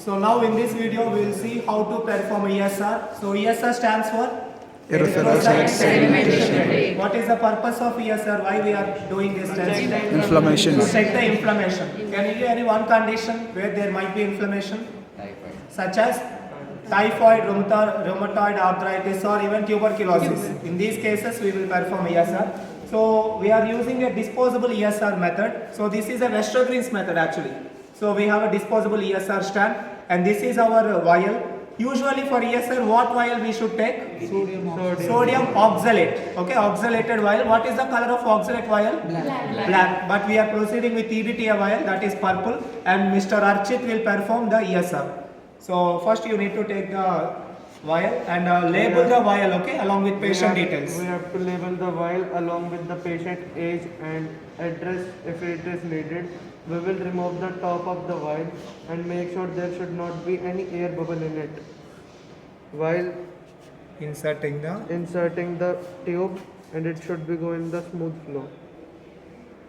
So now in this video we will see how to perform ESR. So ESR stands for Erythrocyte sedimentation rate. What is the purpose of ESR? Why we are doing this test? Inflammation. To check the inflammation. Can you give any one condition where there might be inflammation? Such as typhoid, rheumatoid arthritis, or even tuberculosis. In these cases we will perform ESR. So we are using a disposable ESR method. So this is a Westergreen's method actually. So we have a disposable ESR stand and this is our vial. Usually for ESR, what vial we should take? Sodium oxalate. Okay, oxalated vial. What is the color of oxalate vial? Black. But we are proceeding with EDTA vial, that is purple, and Mr. Archit will perform the ESR. So first you need to take the vial and label the vial, okay, along with patient details. We have to label the vial along with the patient age and address if it is needed. We will remove the top of the vial and make sure there should not be any air bubble in it. While Inserting the tube, and it should be going the smooth flow.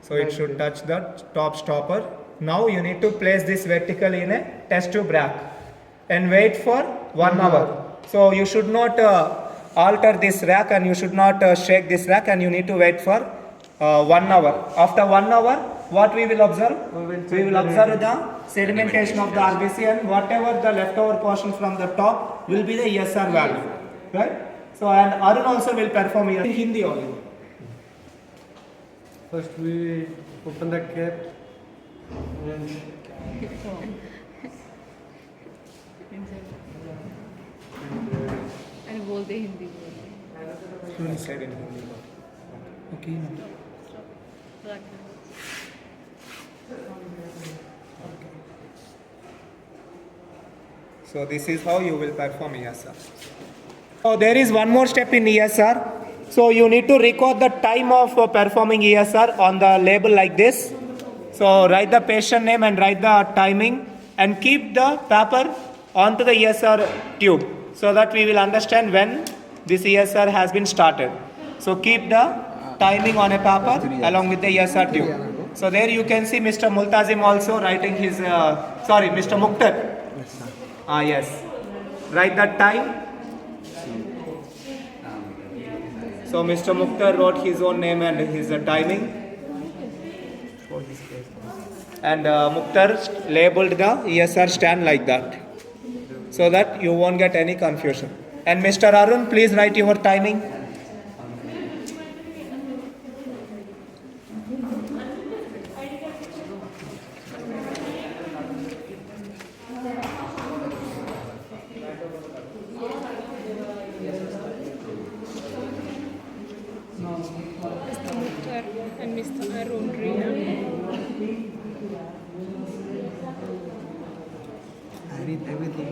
So it should touch the top stopper. Now you need to place this vertically in a test tube rack and wait for 1 hour. So you should not alter this rack and you should not shake this rack, and you need to wait for 1 hour. After 1 hour, what we will observe? We will observe the sedimentation of the RBC, and whatever the leftover portion from the top will be the ESR value. Right? So and Arun also will perform here in Hindi only. First we open the cap and अरे बोलते Hindi He said in Hindi. Okay. So this is how you will perform ESR. So there is one more step in ESR. So you need to record the time of performing ESR on the label like this. So write the patient name and write the timing and keep the paper onto the ESR tube so that we will understand when this ESR has been started. So keep the timing on a paper along with the ESR tube. So there you can see Mr. Multazim also writing his, Mr. Mukhtar. Yes. Write the time. So Mr. Mukhtar wrote his own name and his timing. And Mukhtar labeled the ESR stand like that, so that you won't get any confusion. And Mr. Arun, please write your timing. Mr. Mukhtar and Mr. Arun Ria. I read everything.